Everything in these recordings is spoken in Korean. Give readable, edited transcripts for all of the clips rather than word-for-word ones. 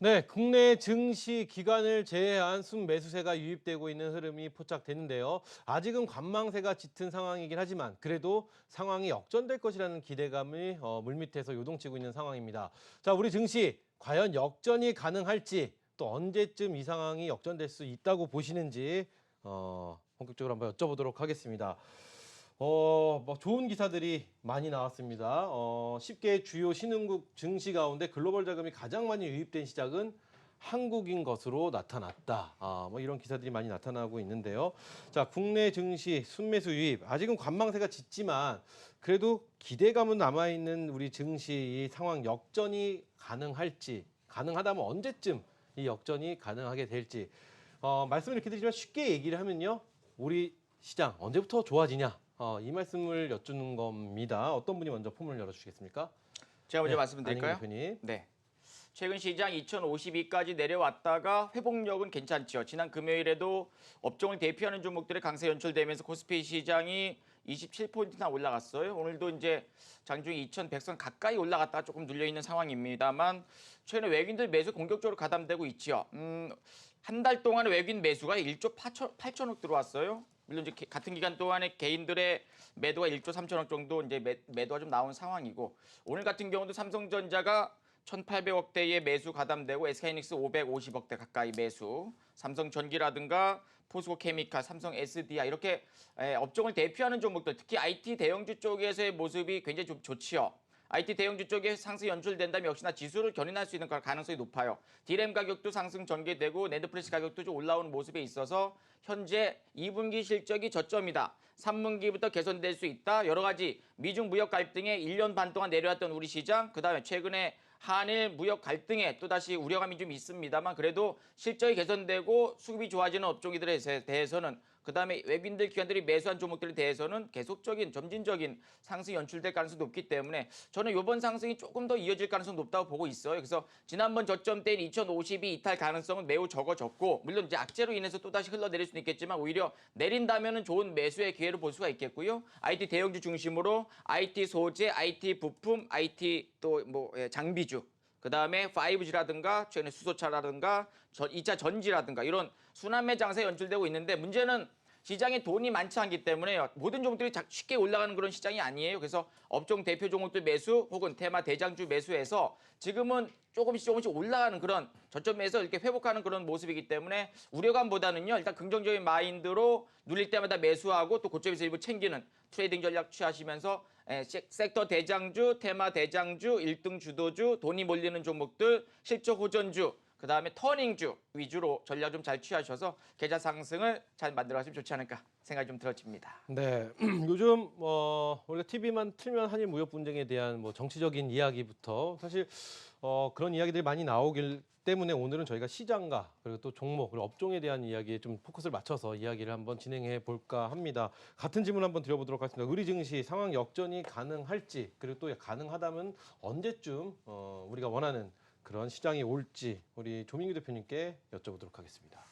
네, 국내 증시 기간을 제외한 순매수세가 유입되고 있는 흐름이 포착되는데요. 아직은 관망세가 짙은 상황이긴 하지만 그래도 상황이 역전될 것이라는 기대감이 물밑에서 요동치고 있는 상황입니다. 자, 우리 증시 과연 역전이 가능할지 또 언제쯤 이 상황이 역전될 수 있다고 보시는지 본격적으로 한번 여쭤보도록 하겠습니다. 뭐 좋은 기사들이 많이 나왔습니다. 10개 주요 신흥국 증시 가운데 글로벌 자금이 가장 많이 유입된 시장은 한국인 것으로 나타났다. 뭐 이런 기사들이 많이 나타나고 있는데요. 자, 국내 증시 순매수 유입 아직은 관망세가 짙지만 그래도 기대감은 남아 있는 우리 증시 이 상황 역전이 가능할지 가능하다면 언제쯤 이 역전이 가능하게 될지 말씀을 이렇게 드리지만 쉽게 얘기를 하면요. 우리 시장 언제부터 좋아지냐? 이 말씀을 여쭈는 겁니다. 어떤 분이 먼저 포문을 열어주시겠습니까? 제가 먼저 네, 안익민 말씀드릴까요? 대표님. 네. 최근 시장 2052까지 내려왔다가 회복력은 괜찮죠. 지난 금요일에도 업종을 대표하는 종목들의 강세 연출되면서 코스피 시장이 27포인트나 올라갔어요. 오늘도 이제 장중에 2100선 가까이 올라갔다가 조금 눌려 있는 상황입니다만 최근에 외국인들 매수 공격적으로 가담되고 있죠. 한 달 동안 외국인 매수가 1조 8천억 들어왔어요. 물론 이제 같은 기간 동안에 개인들의 매도가 1조 3천억 정도 이제 매도가 좀 나온 상황이고 오늘 같은 경우도 삼성전자가 1,800억대의 매수 가담되고 SK하이닉스 550억대 가까이 매수, 삼성전기라든가 포스코케미칼, 삼성 SDI 이렇게 업종을 대표하는 종목들 특히 IT 대형주 쪽에서의 모습이 굉장히 좀 좋지요. IT 대형주 쪽에 상승 연출된다면 역시나 지수를 견인할 수 있는 가능성이 높아요. D램 가격도 상승 전개되고 낸드프레시 가격도 좀 올라오는 모습에 있어서 현재 2분기 실적이 저점이다. 3분기부터 개선될 수 있다. 여러 가지 미중 무역 갈등에 1년 반 동안 내려왔던 우리 시장, 그다음에 최근에 한일 무역 갈등에 또다시 우려감이 좀 있습니다만 그래도 실적이 개선되고 수급이 좋아지는 업종들에 대해서는 그다음에 외국인들 기관들이 매수한 종목들에 대해서는 계속적인 점진적인 상승이 연출될 가능성이 높기 때문에 저는 이번 상승이 조금 더 이어질 가능성이 높다고 보고 있어요. 그래서 지난번 저점대인 2052 이탈 가능성은 매우 적어졌고 물론 이제 악재로 인해서 또다시 흘러내릴 수는 있겠지만 오히려 내린다면은 좋은 매수의 기회로 볼 수가 있겠고요. IT 대형주 중심으로 IT 소재, IT 부품, IT 또 뭐 장비주 그다음에 5G라든가 최근에 수소차라든가 2차 전지라든가 이런 순환매 장세가 연출되고 있는데 문제는 시장에 돈이 많지 않기 때문에 모든 종목들이 쉽게 올라가는 그런 시장이 아니에요. 그래서 업종 대표 종목들 매수 혹은 테마 대장주 매수해서 지금은 조금씩 올라가는 그런 저점에서 이렇게 회복하는 그런 모습이기 때문에 우려감보다는요. 일단 긍정적인 마인드로 눌릴 때마다 매수하고 또 고점에서 일부 챙기는 트레이딩 전략 취하시면서 섹터 대장주, 테마 대장주, 1등 주도주, 돈이 몰리는 종목들, 실적 호전주 그다음에 터닝주 위주로 전략 좀 잘 취하셔서 계좌 상승을 잘 만들어가시면 좋지 않을까 생각이 좀 들어집니다. 네, 요즘 우리가 TV만 틀면 한일 무역 분쟁에 대한 뭐 정치적인 이야기부터 사실 그런 이야기들이 많이 나오길 때문에 오늘은 저희가 시장과 그리고 또 종목 그리고 업종에 대한 이야기에 좀 포커스를 맞춰서 이야기를 한번 진행해 볼까 합니다. 같은 질문 한번 드려보도록 하겠습니다. 우리 증시 상황 역전이 가능할지 그리고 또 가능하다면 언제쯤 우리가 원하는 그런 시장이 올지 우리 조민규 대표님께 여쭤보도록 하겠습니다.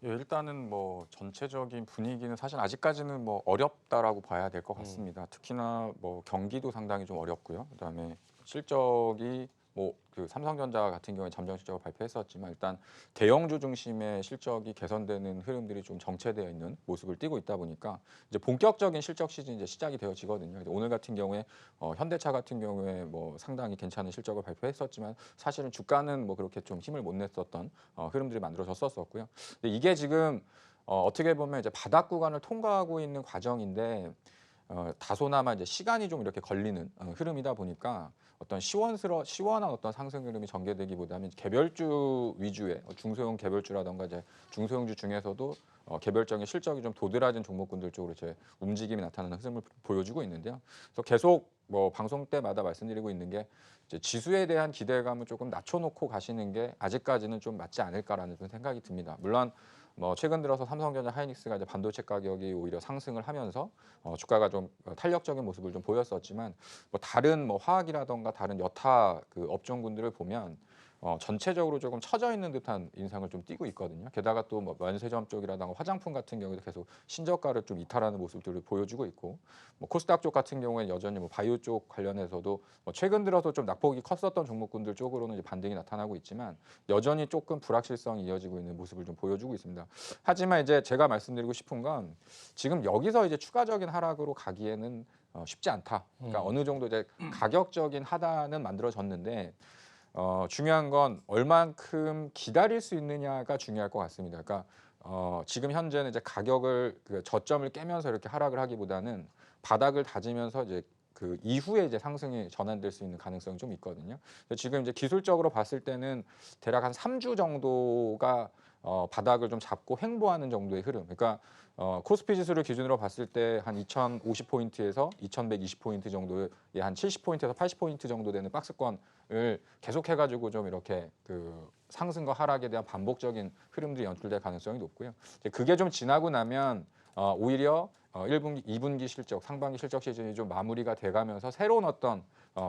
예, 일단은 뭐 전체적인 분위기는 사실 아직까지는 뭐 어렵다라고 봐야 될 것 같습니다. 특히나 뭐 경기도 상당히 좀 어렵고요. 그다음에 실적이 뭐 그 삼성전자 같은 경우에 잠정 실적을 발표했었지만 일단 대형주 중심의 실적이 개선되는 흐름들이 좀 정체되어 있는 모습을 띠고 있다 보니까 이제 본격적인 실적 시즌이 이제 시작이 되어지거든요. 오늘 같은 경우에 현대차 같은 경우에 뭐 상당히 괜찮은 실적을 발표했었지만 사실은 주가는 뭐 그렇게 좀 힘을 못 냈었던 흐름들이 만들어졌었고요. 근데 이게 지금 어떻게 보면 이제 바닥 구간을 통과하고 있는 과정인데 다소나마 이제 시간이 좀 이렇게 걸리는 흐름이다 보니까 어떤 시원한 어떤 상승 흐름이 전개되기보다는 개별주 위주의 중소형 개별주라던가 이제 중소형주 중에서도 개별적인 실적이 좀 도드라진 종목군들 쪽으로 이제 움직임이 나타나는 흐름을 보여주고 있는데요. 그래서 계속 뭐 방송 때마다 말씀드리고 있는 게 이제 지수에 대한 기대감을 조금 낮춰놓고 가시는 게 아직까지는 좀 맞지 않을까라는 좀 생각이 듭니다. 물론 뭐 최근 들어서 삼성전자, 하이닉스가 이제 반도체 가격이 오히려 상승을 하면서 주가가 좀 탄력적인 모습을 좀 보였었지만 뭐 다른 뭐 화학이라던가 다른 여타 그 업종군들을 보면 전체적으로 조금 처져 있는 듯한 인상을 좀 띠고 있거든요. 게다가 또 뭐 면세점 쪽이라든가 화장품 같은 경우에도 계속 신저가를 좀 이탈하는 모습들을 보여주고 있고, 뭐 코스닥 쪽 같은 경우에는 여전히 뭐 바이오 쪽 관련해서도 뭐 최근 들어서 좀 낙폭이 컸었던 종목군들 쪽으로는 이제 반등이 나타나고 있지만 여전히 조금 불확실성이 이어지고 있는 모습을 좀 보여주고 있습니다. 하지만 이제 제가 말씀드리고 싶은 건 지금 여기서 이제 추가적인 하락으로 가기에는 쉽지 않다. 그러니까 어느 정도 이제 가격적인 하단은 만들어졌는데 중요한 건 얼만큼 기다릴 수 있느냐가 중요할 것 같습니다. 그러니까 지금 현재는 이제 가격을 그 저점을 깨면서 이렇게 하락을 하기보다는 바닥을 다지면서 이제 그 이후에 이제 상승이 전환될 수 있는 가능성이 좀 있거든요. 지금 이제 기술적으로 봤을 때는 대략 한 3주 정도가 바닥을 좀 잡고 횡보하는 정도의 흐름. 그러니까 코스피 지수를 기준으로 봤을 때 한 2,050포인트에서 2,120포인트 정도의 한 70포인트에서 80포인트 정도 되는 박스권을 계속해가지고 좀 이렇게 그 상승과 하락에 대한 반복적인 흐름들이 연출될 가능성이 높고요. 이제 그게 좀 지나고 나면 오히려 1분기, 2분기 실적, 상반기 실적 시즌이 좀 마무리가 돼가면서 새로운 어떤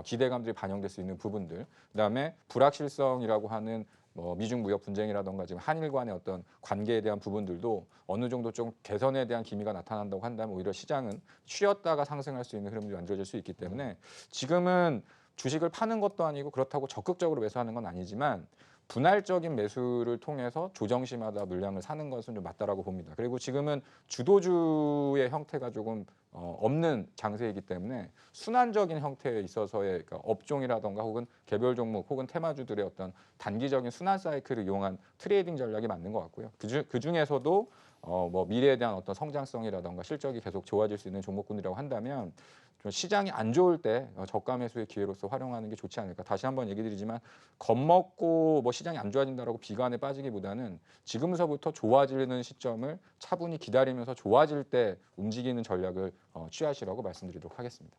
기대감들이 반영될 수 있는 부분들, 그다음에 불확실성이라고 하는 뭐 미중 무역 분쟁이라던가 지금 한일 간의 어떤 관계에 대한 부분들도 어느 정도 좀 개선에 대한 기미가 나타난다고 한다면 오히려 시장은 쉬었다가 상승할 수 있는 흐름이 만들어질 수 있기 때문에 지금은 주식을 파는 것도 아니고 그렇다고 적극적으로 매수하는 건 아니지만 분할적인 매수를 통해서 조정시마다 물량을 사는 것은 좀 맞다라고 봅니다. 그리고 지금은 주도주의 형태가 조금 없는 장세이기 때문에 순환적인 형태에 있어서의 그러니까 업종이라던가 혹은 개별 종목 혹은 테마주들의 어떤 단기적인 순환 사이클을 이용한 트레이딩 전략이 맞는 것 같고요. 그 중에서도 뭐 미래에 대한 어떤 성장성이라던가 실적이 계속 좋아질 수 있는 종목군이라고 한다면 좀 시장이 안 좋을 때 저가 매수의 기회로서 활용하는 게 좋지 않을까. 다시 한번 얘기 드리지만 겁먹고 뭐 시장이 안 좋아진다라고 비관에 빠지기보다는 지금서부터 좋아지는 시점을 차분히 기다리면서 좋아질 때 움직이는 전략을 취하시라고 말씀드리도록 하겠습니다.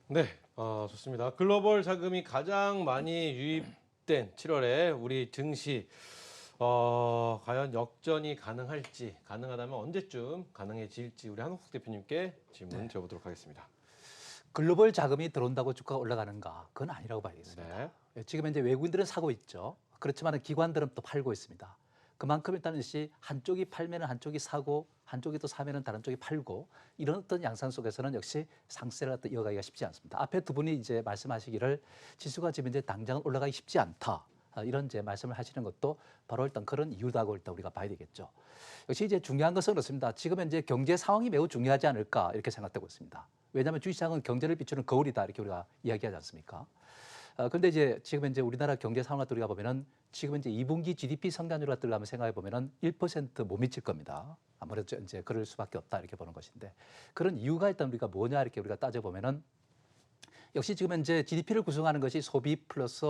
네, 좋습니다. 글로벌 자금이 가장 많이 유입된 7월에 우리 증시 과연 역전이 가능할지, 가능하다면 언제쯤 가능해질지 우리 한옥석 대표님께 질문 드려보도록 하겠습니다. 글로벌 자금이 들어온다고 주가가 올라가는가? 그건 아니라고 봐야겠습니다. 네. 지금 현재 외국인들은 사고 있죠. 그렇지만 기관들은 또 팔고 있습니다. 그만큼 일단 한쪽이 팔면 한쪽이 사고 한쪽이 또 사면 다른 쪽이 팔고 이런 어떤 양상 속에서는 역시 상세를 이어가기가 쉽지 않습니다. 앞에 두 분이 이제 말씀하시기를 지수가 지금 이제 당장 올라가기 쉽지 않다. 이런 이제 말씀을 하시는 것도 바로 일단 그런 이유다고 일단 우리가 봐야 되겠죠. 역시 이제 중요한 것은 그렇습니다. 지금 현재 경제 상황이 매우 중요하지 않을까 이렇게 생각되고 있습니다. 왜냐하면 주식시장은 경제를 비추는 거울이다 이렇게 우리가 이야기하지 않습니까? 그런데 이제 지금 현재 우리나라 경제 상황을 우리가 보면은 지금 이제 2분기 GDP 성장률 같은 걸 한번 생각해 보면은 1%못 미칠 겁니다. 아무래도 이제 그럴 수밖에 없다 이렇게 보는 것인데 그런 이유가 일단 우리가 뭐냐 이렇게 우리가 따져 보면은 역시 지금 현재 GDP를 구성하는 것이 소비 플러스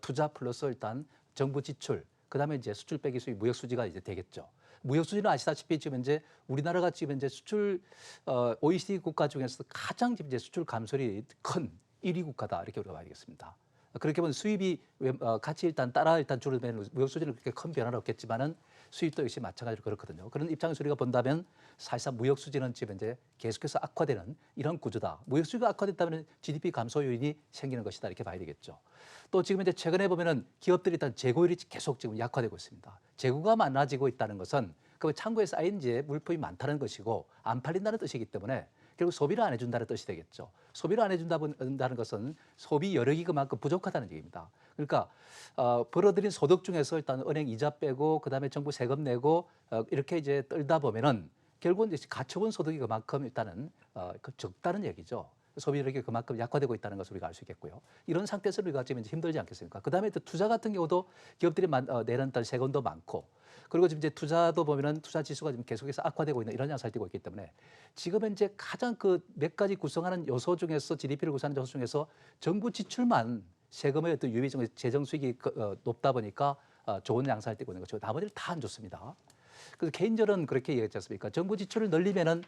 투자 플러스 일단 정부 지출 그다음에 이제 수출 빼기 수입 무역 수지가 이제 되겠죠. 무역 수지는 아시다시피 지금 현재 우리나라가 지금 현재 수출 OECD 국가 중에서 가장 지금 이제 수출 감소율이 큰 1위 국가다 이렇게 우리가 봐야겠습니다. 그렇게 보면 수입이 같이 일단 줄어들면 무역 수지는 그렇게 큰 변화는 없겠지만은 수입도 역시 마찬가지로 그렇거든요. 그런 입장에서 우리가 본다면 사실상 무역 수지는 지금 이제 계속해서 악화되는 이런 구조다. 무역 수지가 악화됐다면 GDP 감소 요인이 생기는 것이다 이렇게 봐야 되겠죠. 또 지금 이제 최근에 보면은 기업들이 일단 재고율이 계속 지금 약화되고 있습니다. 재고가 많아지고 있다는 것은 그 창고에 쌓인 이제 물품이 많다는 것이고 안 팔린다는 뜻이기 때문에 결국 소비를 안 해준다는 뜻이 되겠죠. 소비를 안 해준다는 것은 소비 여력이 그만큼 부족하다는 얘기입니다. 그러니까 벌어들인 소득 중에서 일단 은행 이자 빼고 그다음에 정부 세금 내고 이렇게 이제 떨다 보면은 결국은 이제 가처분 소득이 그만큼 일단은 적다는 얘기죠. 소비력이 그만큼 약화되고 있다는 것을 우리가 알 수 있겠고요. 이런 상태에서 우리가 지금 이제 힘들지 않겠습니까? 그다음에 또 투자 같은 경우도 기업들이 내는 세금도 많고 그리고 지금 이제 투자도 보면은 투자 지수가 지금 계속해서 악화되고 있는 이런 양상을 띠고 있기 때문에 지금 현재 가장 그 몇 가지 구성하는 요소 중에서 GDP를 구성하는 요소 중에서 정부 지출만 세금의 어떤 유입 중에 재정 수익이 높다 보니까 좋은 양상을 띠고 있는 거죠. 나머지는 다 안 좋습니다. 그래서 개인적으로는 그렇게 얘기했지 않습니까? 정부 지출을 늘리면은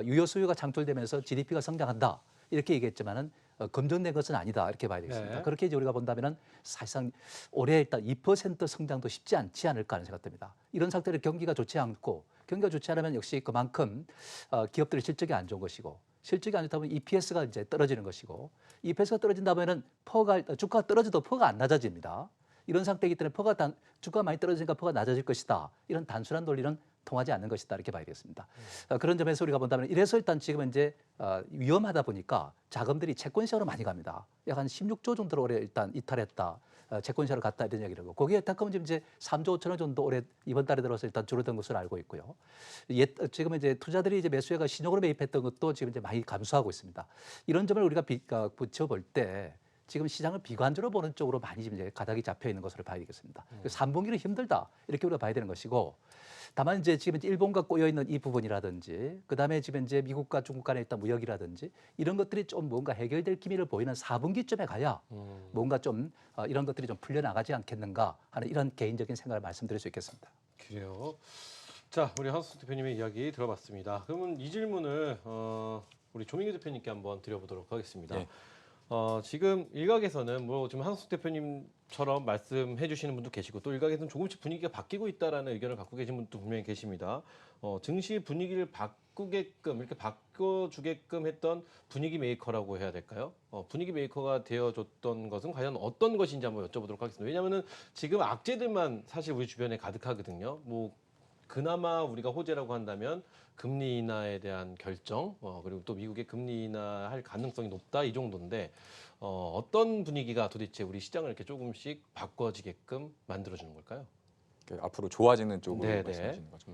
유효 수요가 창출되면서 GDP가 성장한다. 이렇게 얘기했지만은 검증된 것은 아니다 이렇게 봐야 되겠습니다. 네. 그렇게 이제 우리가 본다면은 사실상 올해 일단 2% 성장도 쉽지 않지 않을까 하는 생각됩니다. 이런 상태로 경기가 좋지 않고 경기가 좋지 않으면 역시 그만큼 기업들의 실적이 안 좋은 것이고 실적이 안 좋다면 EPS가 이제 떨어지는 것이고 EPS가 떨어진다면은 주가가 떨어져도 퍼가 안 낮아집니다. 이런 상태이기 때문에 주가가 많이 떨어지니까 퍼가 낮아질 것이다. 이런 단순한 논리는 통하지 않는 것이다 이렇게 봐야 되겠습니다. 그런 점에서 우리가 본다면 이래서 일단 지금 이제 위험하다 보니까 자금들이 채권 시장으로 많이 갑니다. 약 한 16조 정도를 올해 일단 이탈했다. 채권 시장으로 갔다 이런 얘기를 하고 거기에 탁하면 지금 이제 3조 5천억 정도 올해 이번 달에 들어서 일단 줄어든 것으로 알고 있고요. 지금 이제 투자들이 이제 매수해가 신용으로 매입했던 것도 지금 이제 많이 감소하고 있습니다. 이런 점을 우리가 붙여볼 때 지금 시장을 비관적으로 보는 쪽으로 많이 지금 이제 가닥이 잡혀 있는 것으로 봐야 되겠습니다. 3분기는 힘들다 이렇게 우리가 봐야 되는 것이고, 다만 이제 지금 일본과 꼬여 있는 이 부분이라든지, 그다음에 지금 이제 미국과 중국 간의 일단 무역이라든지 이런 것들이 좀 뭔가 해결될 기미를 보이는 4분기쯤에 가야 뭔가 좀 이런 것들이 좀 풀려 나가지 않겠는가 하는 이런 개인적인 생각을 말씀드릴 수 있겠습니다. 그래요. 자, 우리 한수 대표님의 이야기 들어봤습니다. 그러면 이 질문을 우리 조민규 대표님께 한번 드려보도록 하겠습니다. 네. 지금 일각에서는 뭐 지금 한수 대표님처럼 말씀해 주시는 분도 계시고 또 일각에서는 조금씩 분위기가 바뀌고 있다라는 의견을 갖고 계신 분도 분명히 계십니다. 증시 분위기를 바꾸게끔 이렇게 바꿔주게끔 했던 분위기 메이커라고 해야 될까요? 분위기 메이커가 되어줬던 것은 과연 어떤 것인지 한번 여쭤보도록 하겠습니다. 왜냐하면은 지금 악재들만 사실 우리 주변에 가득하거든요. 뭐 그나마 우리가 호재라고 한다면 금리 인하에 대한 결정, 그리고 또 미국의 금리 인하할 가능성이 높다 이 정도인데 어떤 분위기가 도대체 우리 시장을 이렇게 조금씩 바꿔지게끔 만들어주는 걸까요? 앞으로 좋아지는 쪽으로 네네. 말씀하시는 거죠.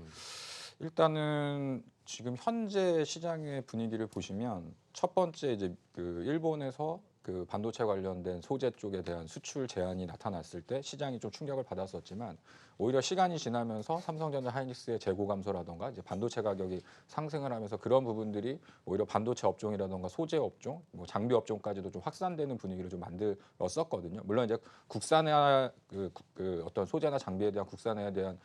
일단은 지금 현재 시장의 분위기를 보시면 첫 번째 이제 그 일본에서 그 반도체 관련된 소재 쪽에 대한 수출 제한이 나타났을 때 시장이 좀 충격을 받았었지만 오히려 시간이 지나면서 삼성전자 하이닉스의 재고 감소라던가 이제 반도체 가격이 상승을 하면서 그런 부분들이 오히려 반도체 업종이라던가 소재 업종, 뭐 장비 업종까지도 좀 확산되는 분위기를 좀 만들었었거든요. 물론 이제 국산화 그 어떤 소재나 장비에 대한 국산화에 대한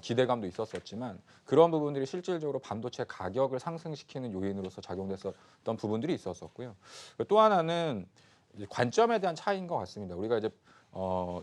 기대감도 있었었지만 그런 부분들이 실질적으로 반도체 가격을 상승시키는 요인으로서 작용됐었던 부분들이 있었었고요. 또 하나는 이제 관점에 대한 차이인 것 같습니다. 우리가 이제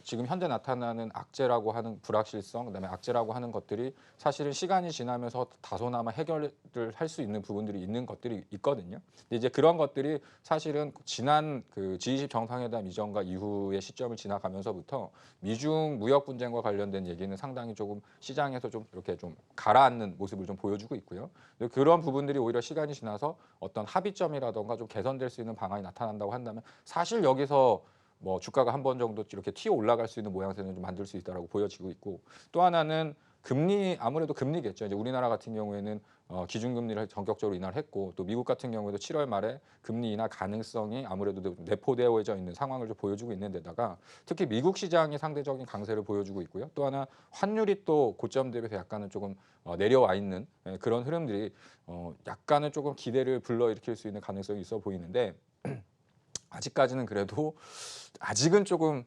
지금 현재 나타나는 악재라고 하는 불확실성, 그다음에 악재라고 하는 것들이 사실은 시간이 지나면서 다소나마 해결을 할 수 있는 부분들이 있는 것들이 있거든요. 근데 이제 그런 것들이 사실은 지난 그 G20 정상회담 이전과 이후의 시점을 지나가면서부터 미중 무역 분쟁과 관련된 얘기는 상당히 조금 시장에서 좀 이렇게 좀 가라앉는 모습을 좀 보여주고 있고요. 그런 부분들이 오히려 시간이 지나서 어떤 합의점이라던가 좀 개선될 수 있는 방안이 나타난다고 한다면 사실 여기서 뭐 주가가 한 번 정도 이렇게 튀어 올라갈 수 있는 모양새는 좀 만들 수 있다라고 보여지고 있고, 또 하나는 금리, 아무래도 금리겠죠. 이제 우리나라 같은 경우에는 기준금리를 전격적으로 인하를 했고, 또 미국 같은 경우에도 7월 말에 금리 인하 가능성이 아무래도 내포되어져 있는 상황을 좀 보여주고 있는 데다가 특히 미국 시장이 상대적인 강세를 보여주고 있고요. 또 하나 환율이 또 고점 대비해서 약간은 조금 내려와 있는 그런 흐름들이 약간은 조금 기대를 불러일으킬 수 있는 가능성이 있어 보이는데 아직까지는 그래도 아직은 조금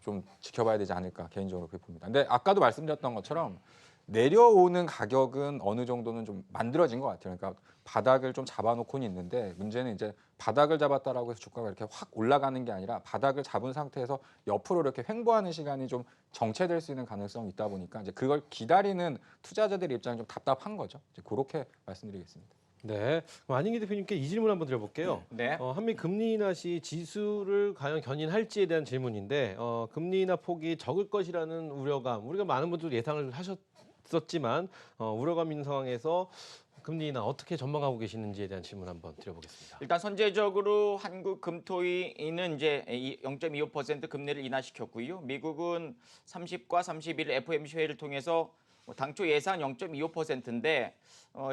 좀 지켜봐야 되지 않을까 개인적으로 그렇게 봅니다. 근데 아까도 말씀드렸던 것처럼 내려오는 가격은 어느 정도는 좀 만들어진 것 같아요. 그러니까 바닥을 좀 잡아놓고는 있는데 문제는 이제 바닥을 잡았다라고 해서 주가가 이렇게 확 올라가는 게 아니라 바닥을 잡은 상태에서 옆으로 이렇게 횡보하는 시간이 좀 정체될 수 있는 가능성이 있다 보니까 이제 그걸 기다리는 투자자들의 입장이 좀 답답한 거죠. 이제 그렇게 말씀드리겠습니다. 네, 그럼 안인기 대표님께 이 질문 한번 드려볼게요. 네. 한미 금리 인하 시 지수를 과연 견인할지에 대한 질문인데 금리 인하 폭이 적을 것이라는 우려감, 우리가 많은 분들 예상을 하셨었지만 우려감 있는 상황에서 금리 인하 어떻게 전망하고 계시는지에 대한 질문 한번 드려보겠습니다. 일단 선제적으로 한국 금토위는 이제 0.25% 금리를 인하시켰고요. 미국은 30과 31일 FOMC 회의를 통해서 당초 예상 0.25%인데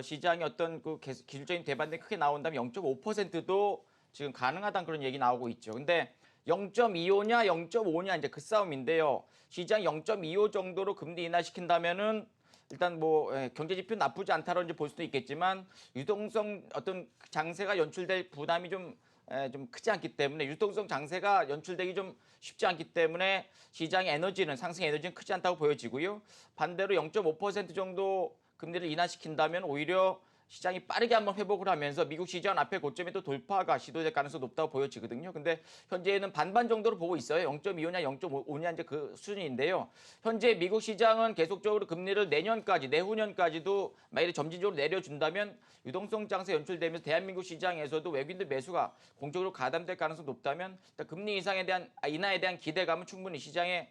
시장이 어떤 그 기술적인 대반등이 크게 나온다면 0.5%도 지금 가능하다는 그런 얘기 나오고 있죠. 근데 0.25냐 0.5냐 이제 그 싸움인데요. 시장 0.25 정도로 금리 인하시킨다면은 일단 뭐 경제 지표 나쁘지 않다로 이제 볼 수도 있겠지만 유동성 어떤 장세가 연출될 부담이 좀 크지 않기 때문에 유동성 장세가 연출되기 좀 쉽지 않기 때문에 시장의 에너지는 상승 에너지는 크지 않다고 보여지고요. 반대로 0.5% 정도 금리를 인하시킨다면 오히려 시장이 빠르게 한번 회복을 하면서 미국 시장 앞에 고점에 또 돌파가 시도될 가능성이 높다고 보여지거든요. 근데 현재는 반반 정도로 보고 있어요. 0.25냐 0.5냐 이제 그 수준인데요. 현재 미국 시장은 계속적으로 금리를 내년까지 내후년까지도 만약에 점진적으로 내려준다면 유동성 장세 연출되면서 대한민국 시장에서도 외국인들 매수가 공적으로 가담될 가능성이 높다면 일단 금리 인하에 대한 기대감은 충분히 시장에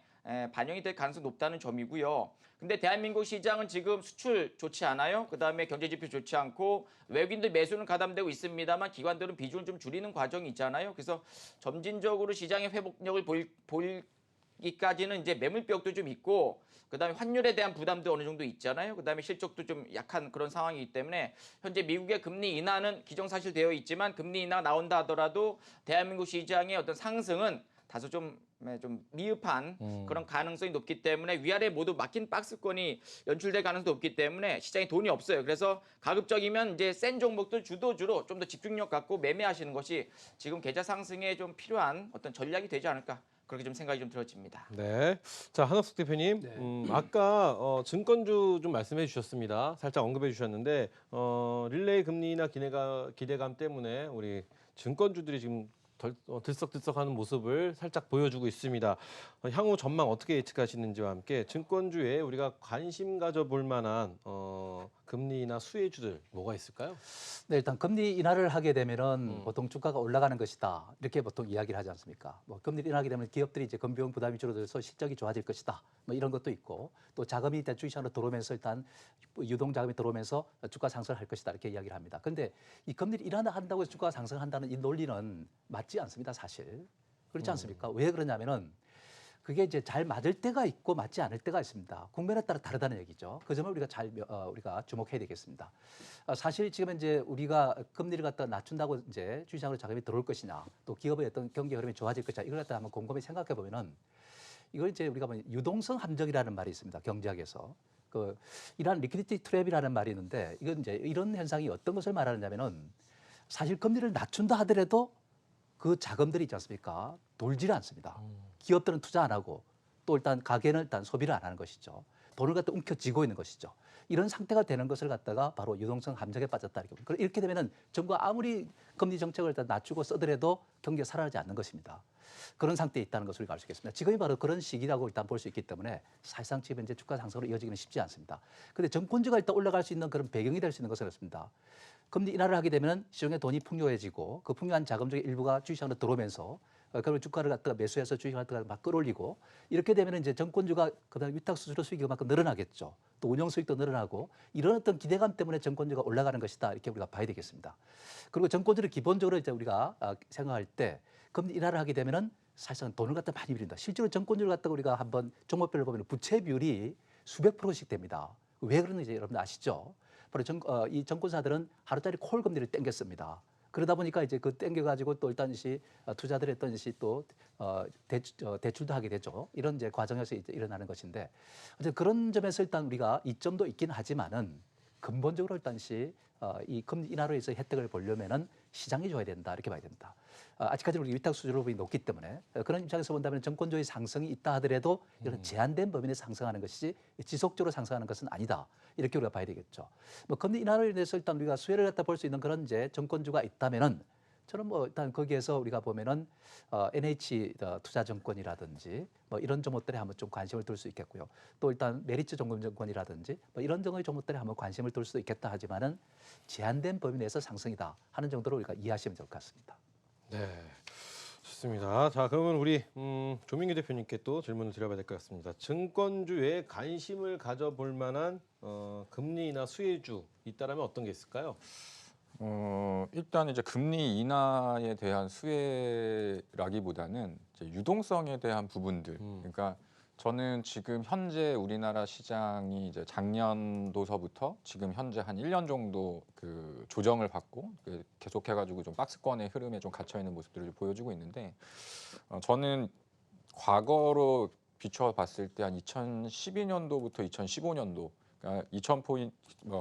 반영이 될 가능성이 높다는 점이고요. 근데 대한민국 시장은 지금 수출 좋지 않아요. 그다음에 경제 지표 좋지 않고 외국인들 매수는 가담되고 있습니다만 기관들은 비중을 좀 줄이는 과정이 있잖아요. 그래서 점진적으로 시장의 회복력을 보이기까지는 이제 매물벽도 좀 있고 그다음에 환율에 대한 부담도 어느 정도 있잖아요. 그다음에 실적도 좀 약한 그런 상황이기 때문에 현재 미국의 금리 인하는 기정사실되어 있지만 금리 인하가 나온다 하더라도 대한민국 시장의 어떤 상승은 다소 좀 미흡한 그런 가능성이 높기 때문에 위아래 모두 막힌 박스권이 연출될 가능성도 높기 때문에 시장에 돈이 없어요. 그래서 가급적이면 이제 센 종목들 주도주로 좀 더 집중력 갖고 매매하시는 것이 지금 계좌 상승에 좀 필요한 어떤 전략이 되지 않을까 그렇게 좀 생각이 좀 들어집니다. 네. 자, 한옥숙 대표님, 아까 증권주 좀 말씀해 주셨습니다. 살짝 언급해 주셨는데 릴레이 금리나 기대감 때문에 우리 증권주들이 지금 들썩들썩하는 모습을 살짝 보여주고 있습니다. 향후 전망 어떻게 예측하시는지와 함께 증권주에 우리가 관심 가져볼 만한 금리나 수혜주들 뭐가 있을까요? 네, 일단 금리 인하를 하게 되면은 보통 주가가 올라가는 것이다. 이렇게 보통 이야기를 하지 않습니까? 뭐 금리를 인하하게 되면 기업들이 이제 금비용 부담이 줄어들어서 실적이 좋아질 것이다. 뭐 이런 것도 있고 또 자금이 일단 주식시장으로 들어오면서 일단 유동 자금이 들어오면서 주가 상승을 할 것이다. 이렇게 이야기를 합니다. 근데 이 금리를 인하한다고 해서 주가가 상승한다는 이 논리는 맞지 않습니다. 사실. 그렇지 않습니까? 왜 그러냐면은 그게 이제 잘 맞을 때가 있고 맞지 않을 때가 있습니다. 국면에 따라 다르다는 얘기죠. 그 점을 우리가 우리가 주목해야 되겠습니다. 사실 지금 이제 우리가 금리를 갖다 낮춘다고 이제 주식시장으로 자금이 들어올 것이냐, 또 기업의 어떤 경기 흐름이 좋아질 것이냐, 이걸 갖다 한번 곰곰이 생각해 보면은 이걸 이제 우리가 뭐 유동성 함정이라는 말이 있습니다. 경제학에서. 이러한 리퀴디티 트랩이라는 말이 있는데 이건 이제 이런 현상이 어떤 것을 말하느냐면은 사실 금리를 낮춘다 하더라도 그 자금들이 있지 않습니까? 돌지를 않습니다. 기업들은 투자 안 하고 또 일단 가게는 일단 소비를 안 하는 것이죠. 돈을 갖다 움켜쥐고 있는 것이죠. 이런 상태가 되는 것을 갖다가 바로 유동성 함정에 빠졌다. 이렇게 되면은 정부가 아무리 금리 정책을 일단 낮추고 쓰더라도 경기가 살아나지 않는 것입니다. 그런 상태에 있다는 것을 우리가 알 수 있겠습니다. 지금이 바로 그런 시기라고 일단 볼 수 있기 때문에 사실상 지금 이제 주가 상승으로 이어지기는 쉽지 않습니다. 그런데 정권주가 일단 올라갈 수 있는 그런 배경이 될 수 있는 것은 없습니다. 금리 인하를 하게 되면 시중에 돈이 풍요해지고 그 풍요한 자금 중에 일부가 주식시장으로 들어오면서 그걸 주가를 갖다가 매수해서 주식을 갖다가 막 끌어올리고 이렇게 되면 이제 정권주가 그다음 위탁 수수료 수익이 그만큼 늘어나겠죠. 또 운영 수익도 늘어나고 이런 어떤 기대감 때문에 정권주가 올라가는 것이다 이렇게 우리가 봐야 되겠습니다. 그리고 정권주를 기본적으로 이제 우리가 생각할 때 금리 인하를 하게 되면은 사실상 돈을 갖다 많이 빌린다. 실제로 정권주를 갖다가 우리가 한번 종목별로 보면 부채 비율이 수백 %씩 됩니다. 왜 그러는지 여러분 아시죠? 바로 이 정권사들은 하루짜리 콜 금리를 땡겼습니다. 그러다 보니까 이제 그 땡겨가지고 또 일단 투자들 했던 또 대출도 하게 되죠. 이런 이제 과정에서 이제 일어나는 것인데 어쨌든 그런 점에서 일단 우리가 이점도 있긴 하지만은 근본적으로 일단 이 금리 인하로 해서 혜택을 보려면은 시장이 줘야 된다 이렇게 봐야 된다. 아직까지 우리 위탁 수준이 높기 때문에 그런 입장에서 본다면 정권주의 상승이 있다 하더라도 이런 제한된 범위 내에서 상승하는 것이지 지속적으로 상승하는 것은 아니다. 이렇게 우리가 봐야 되겠죠. 뭐 금리 인하로 인해서 일단 우리가 수혜를 갖다 볼 수 있는 그런 이제 정권주가 있다면은 저는 뭐 일단 거기에서 우리가 보면은 NH 투자증권이라든지 뭐 이런 종목들에 한번 좀 관심을 둘 수 있겠고요. 또 일단 메리츠 종금증권이라든지 뭐 이런 종의 종목들에 한번 관심을 둘 수 있겠다 하지만은 제한된 범위 내에서 상승이다 하는 정도로 우리가 이해하시면 될 것 같습니다. 네, 좋습니다. 자, 그러면 우리 조민규 대표님께 또 질문을 드려봐야 될 것 같습니다. 증권주에 관심을 가져볼 만한 금리나 수혜주 있다라면 어떤 게 있을까요? 일단 이제 금리 인하에 대한 수혜라기보다는 이제 유동성에 대한 부분들. 그러니까 저는 지금 현재 우리나라 시장이 이제 작년도서부터 지금 현재 한 1년 정도 그 조정을 받고 계속해가지고 좀 박스권의 흐름에 좀 갇혀 있는 모습들을 보여주고 있는데 저는 과거로 비춰봤을 때 한 2012년도부터 2015년도 그러니까 2,000포인트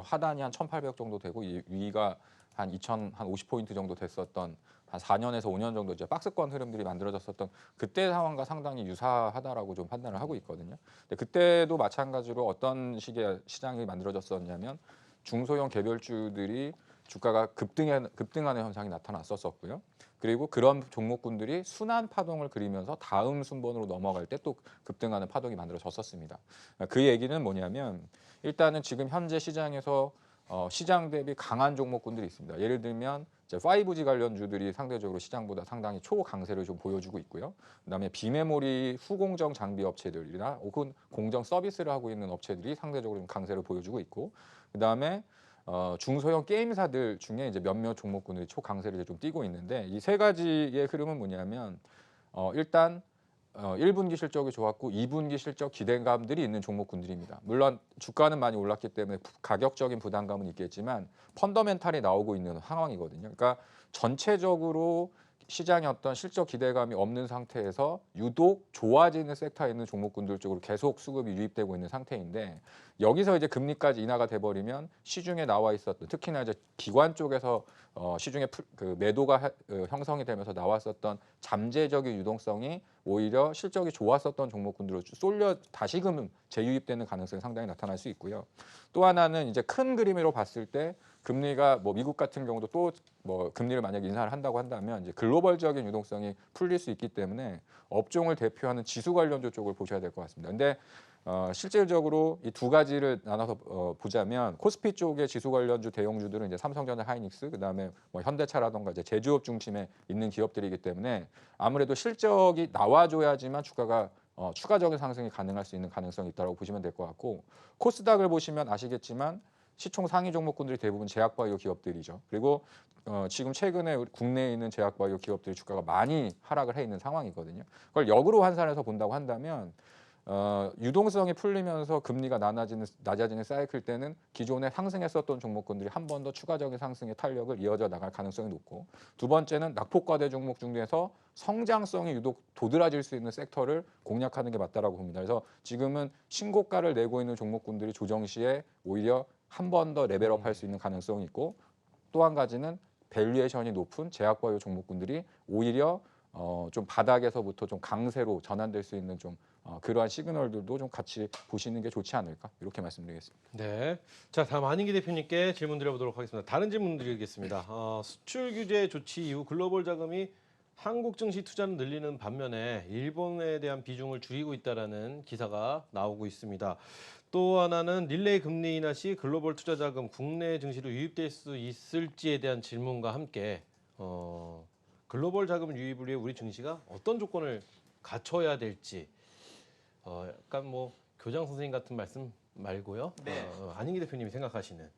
하단이 한 1,800 정도 되고 위가 한 50포인트 정도 됐었던 한 4년에서 5년 정도 이제 박스권 흐름들이 만들어졌었던 그때 상황과 상당히 유사하다라고 좀 판단을 하고 있거든요. 근데 그때도 마찬가지로 어떤 식의 시장이 만들어졌었냐면 중소형 개별주들이 주가가 급등하는 현상이 나타났었고요. 그리고 그런 종목군들이 순환 파동을 그리면서 다음 순번으로 넘어갈 때 또 급등하는 파동이 만들어졌었습니다. 그 얘기는 뭐냐면 일단은 지금 현재 시장에서 시장 대비 강한 종목군들이 있습니다. 예를 들면 이제 5G 관련주들이 상대적으로 시장보다 상당히 초강세를 좀 보여주고 있고요. 그다음에 비메모리 후공정 장비 업체들이나 혹은 공정 서비스를 하고 있는 업체들이 상대적으로 좀 강세를 보여주고 있고, 그다음에 중소형 게임사들 중에 이제 몇몇 종목군들이 초강세를 이제 좀 띄고 있는데, 이 세 가지의 흐름은 뭐냐면 일단 1분기 실적이 좋았고 2분기 실적 기대감들이 있는 종목군들입니다. 물론 주가는 많이 올랐기 때문에 가격적인 부담감은 있겠지만 펀더멘탈이 나오고 있는 상황이거든요. 그러니까 전체적으로 시장의 어떤 실적 기대감이 없는 상태에서 유독 좋아지는 섹터에 있는 종목군들 쪽으로 계속 수급이 유입되고 있는 상태인데, 여기서 이제 금리까지 인하가 돼버리면 시중에 나와 있었던, 특히나 이제 기관 쪽에서 시중에 그 매도가 형성이 되면서 나왔었던 잠재적인 유동성이 오히려 실적이 좋았었던 종목군들로 쏠려 다시금 재유입되는 가능성이 상당히 나타날 수 있고요. 또 하나는 이제 큰 그림으로 봤을 때 금리가 뭐 미국 같은 경우도 또 뭐 금리를 만약에 인하를 한다고 한다면 이제 글로벌적인 유동성이 풀릴 수 있기 때문에 업종을 대표하는 지수 관련주 쪽을 보셔야 될 것 같습니다. 근데 실질적으로 이 두 가지를 나눠서 보자면 코스피 쪽의 지수 관련주 대형주들은 이제 삼성전자, 하이닉스, 그다음에 뭐 현대차라던가 이제 제조업 중심에 있는 기업들이기 때문에 아무래도 실적이 나와줘야지만 주가가 추가적인 상승이 가능할 수 있는 가능성이 있다고 보시면 될 것 같고, 코스닥을 보시면 아시겠지만 시총 상위 종목군들이 대부분 제약바이오 기업들이죠. 그리고 지금 최근에 국내에 있는 제약바이오 기업들이 주가가 많이 하락을 해 있는 상황이거든요. 그걸 역으로 환산해서 본다고 한다면 유동성이 풀리면서 금리가 낮아지는 사이클 때는 기존에 상승했었던 종목군들이 한 번 더 추가적인 상승의 탄력을 이어져 나갈 가능성이 높고, 두 번째는 낙폭과대 종목 중에서 성장성이 유독 도드라질 수 있는 섹터를 공략하는 게 맞다라고 봅니다. 그래서 지금은 신고가를 내고 있는 종목군들이 조정 시에 오히려 한 번 더 레벨업 할 수 있는 가능성이 있고, 또 한 가지는 밸류에이션이 높은 제약바이오 종목군들이 오히려 좀 바닥에서부터 좀 강세로 전환될 수 있는 좀 그러한 시그널들도 좀 같이 보시는 게 좋지 않을까, 이렇게 말씀드리겠습니다. 네. 자, 다음 안인기 대표님께 질문 드려보도록 하겠습니다. 다른 질문 드리겠습니다. 수출 규제 조치 이후 글로벌 자금이 한국 증시 투자는 늘리는 반면에 일본에 대한 비중을 줄이고 있다라는 기사가 나오고 있습니다. 또 하나는 릴레이 금리 인하 시 글로벌 투자 자금 국내 증시로 유입될 수 있을지에 대한 질문과 함께 글로벌 자금 유입을 위해 우리 증시가 어떤 조건을 갖춰야 될지 약간 뭐 교장 선생님 같은 말씀 말고요. 네. 안인기 대표님이 생각하시는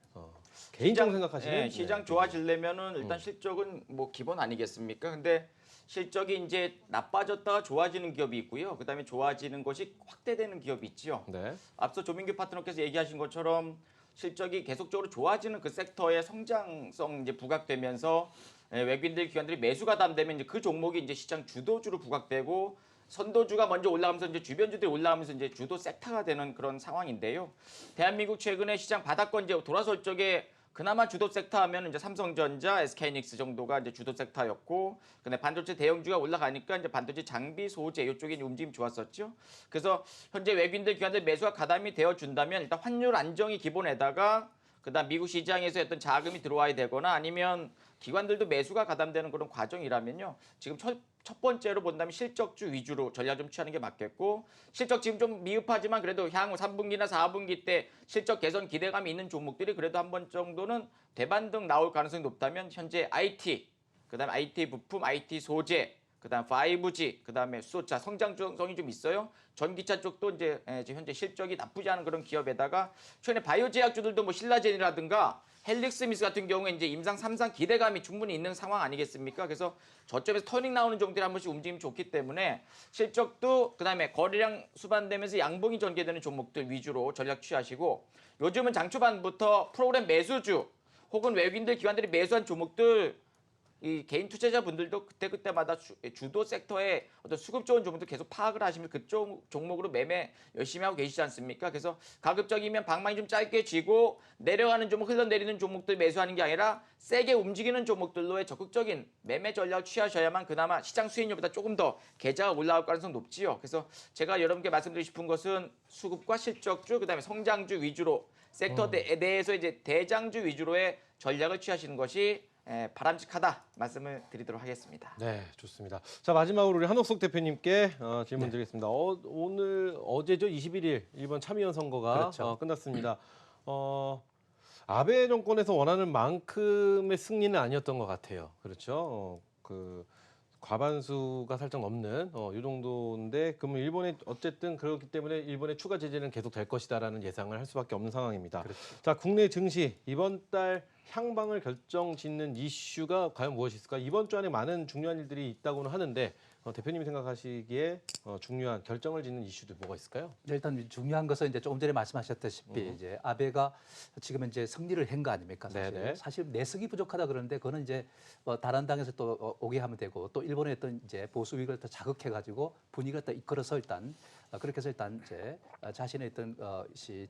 개인적으로 생각하시는 네, 시장 좋아지려면은 일단 실적은 뭐 기본 아니겠습니까? 근데 실적이 이제 나빠졌다가 좋아지는 기업이 있고요. 그다음에 좋아지는 것이 확대되는 기업이 있죠. 네. 앞서 조민규 파트너께서 얘기하신 것처럼 실적이 계속적으로 좋아지는 그 섹터의 성장성 이제 부각되면서 외국인들 기관들이 매수 가담되면 이제 그 종목이 이제 시장 주도주로 부각되고, 선도주가 먼저 올라가면서 이제 주변주들이 올라가면서 이제 주도 섹터가 되는 그런 상황인데요. 대한민국 최근에 시장 바닥권 이제 돌아설 적에 그나마 주도 섹터 하면 이제 삼성전자, SK하이닉스 정도가 이제 주도 섹터였고, 근데 반도체 대형주가 올라가니까 이제 반도체 장비, 소재 이쪽에 움직임 좋았었죠. 그래서 현재 외국인들 기관들 매수가 가담이 되어 준다면 일단 환율 안정이 기본에다가 그다음 미국 시장에서 어떤 자금이 들어와야 되거나 아니면 기관들도 매수가 가담되는 그런 과정이라면요. 지금 첫 번째로 본다면 실적주 위주로 전략 좀 취하는 게 맞겠고, 실적 지금 좀 미흡하지만 그래도 향후 3분기나 4분기 때 실적 개선 기대감이 있는 종목들이 그래도 한 번 정도는 대반등 나올 가능성이 높다면 현재 IT, 그다음에 IT 부품, IT 소재, 그다음 5G, 그다음에 수소차 성장성이 좀 있어요. 전기차 쪽도 이제 현재 실적이 나쁘지 않은 그런 기업에다가 최근에 바이오 제약주들도 뭐 신라젠이라든가 헬릭스미스 같은 경우에 이제 임상 3상 기대감이 충분히 있는 상황 아니겠습니까? 그래서 저점에서 터닝 나오는 종들이 한 번씩 움직임이 좋기 때문에 실적도 그다음에 거래량 수반되면서 양봉이 전개되는 종목들 위주로 전략 취하시고, 요즘은 장 초반부터 프로그램 매수주 혹은 외국인들 기관들이 매수한 종목들 이 개인 투자자분들도 그때마다 주도 섹터에 어떤 수급 좋은 종목들 계속 파악을 하시면 그쪽 종목으로 매매 열심히 하고 계시지 않습니까? 그래서 가급적이면 방망이 좀 짧게 쥐고 내려가는 종목, 흘러내리는 종목들 매수하는 게 아니라 세게 움직이는 종목들로의 적극적인 매매 전략을 취하셔야만 그나마 시장 수익률보다 조금 더 계좌가 올라올 가능성이 높지요. 그래서 제가 여러분께 말씀드리고 싶은 것은 수급과 실적주, 그다음에 성장주 위주로 섹터 내에서 이제 대장주 위주로의 전략을 취하시는 것이 바람직하다 말씀을 드리도록 하겠습니다. 네, 좋습니다. 자, 마지막으로 우리 한옥석 대표님께 질문 드리겠습니다. 어제죠, 21일 일본 참의원 선거가 그렇죠. 끝났습니다. 아베 정권에서 원하는 만큼의 승리는 아니었던 것 같아요. 그렇죠. 그 과반수가 살짝 넘는 이 정도인데, 그러면 일본에 어쨌든 그렇기 때문에 일본의 추가 제재는 계속 될 것이다라는 예상을 할 수밖에 없는 상황입니다. 그렇죠. 자, 국내 증시 이번 달 향방을 결정짓는 이슈가 과연 무엇이 있을까? 이번 주 안에 많은 중요한 일들이 있다고는 하는데 대표님이 생각하시기에 중요한 결정을 짓는 이슈도 뭐가 있을까요? 일단 중요한 것은 이제 조금 전에 말씀하셨다시피 이제 아베가 지금 이제 승리를 한 거 아닙니까? 사실. 네네. 사실 내석이 부족하다 그러는데 그거는 이제 다른 당에서 또 오게 하면 되고 또 일본의 어떤 이제 보수 위기를 더 자극해가지고 분위기를 더 이끌어서 일단 그렇게 해서 일단 이제 자신의 어떤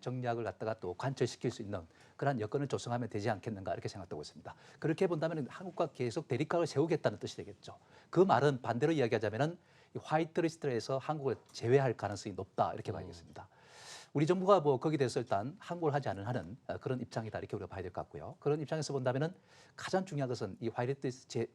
정략을 갖다가 또 관철시킬 수 있는 그런 여건을 조성하면 되지 않겠는가 이렇게 생각하고 있습니다. 그렇게 본다면 한국과 계속 대립각을 세우겠다는 뜻이 되겠죠. 그 말은 반대로 이야기하자면은 이 화이트리스트에서 한국을 제외할 가능성이 높다 이렇게 봐야겠습니다. 우리 정부가 뭐 거기에 대해서 일단 항고를 하지 않은 한은 그런 입장이다 이렇게 우리가 봐야 될 것 같고요. 그런 입장에서 본다면은 가장 중요한 것은 이 화이트리스트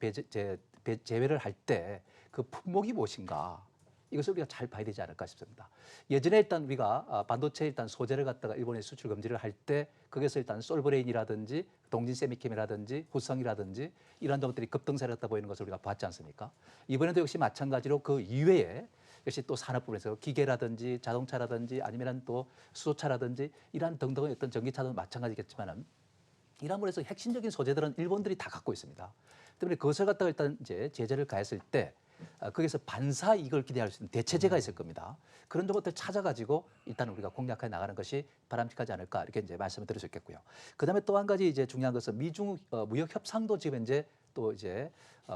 제외를 할 때 그 품목이 무엇인가 이것을 우리가 잘 봐야 되지 않을까 싶습니다. 예전에 일단 우리가 반도체 일단 소재를 갖다가 일본에 수출 금지를 할 때 거기서 일단 솔브레인이라든지 동진 세미캠이라든지 후성이라든지 이런 점들이 급등세를 했다 보이는 것을 우리가 봤지 않습니까? 이번에도 역시 마찬가지로 그 이외에 역시 또 산업 부분에서 기계라든지 자동차라든지 아니면 또 수소차라든지 이러한 등등의 어떤 전기차도 마찬가지겠지만은 이런 부분에서 핵심적인 소재들은 일본들이 다 갖고 있습니다. 때문에 그것을 갖다가 일단 이제 제재를 가했을 때 거기서 반사 이익을 기대할 수 있는 대체제가 있을 겁니다. 그런 것들 찾아가지고 일단 우리가 공략해 나가는 것이 바람직하지 않을까 이렇게 이제 말씀을 드릴 수 있겠고요. 그다음에 또 한 가지 이제 중요한 것은 미중 무역 협상도 지금 이제 또 이제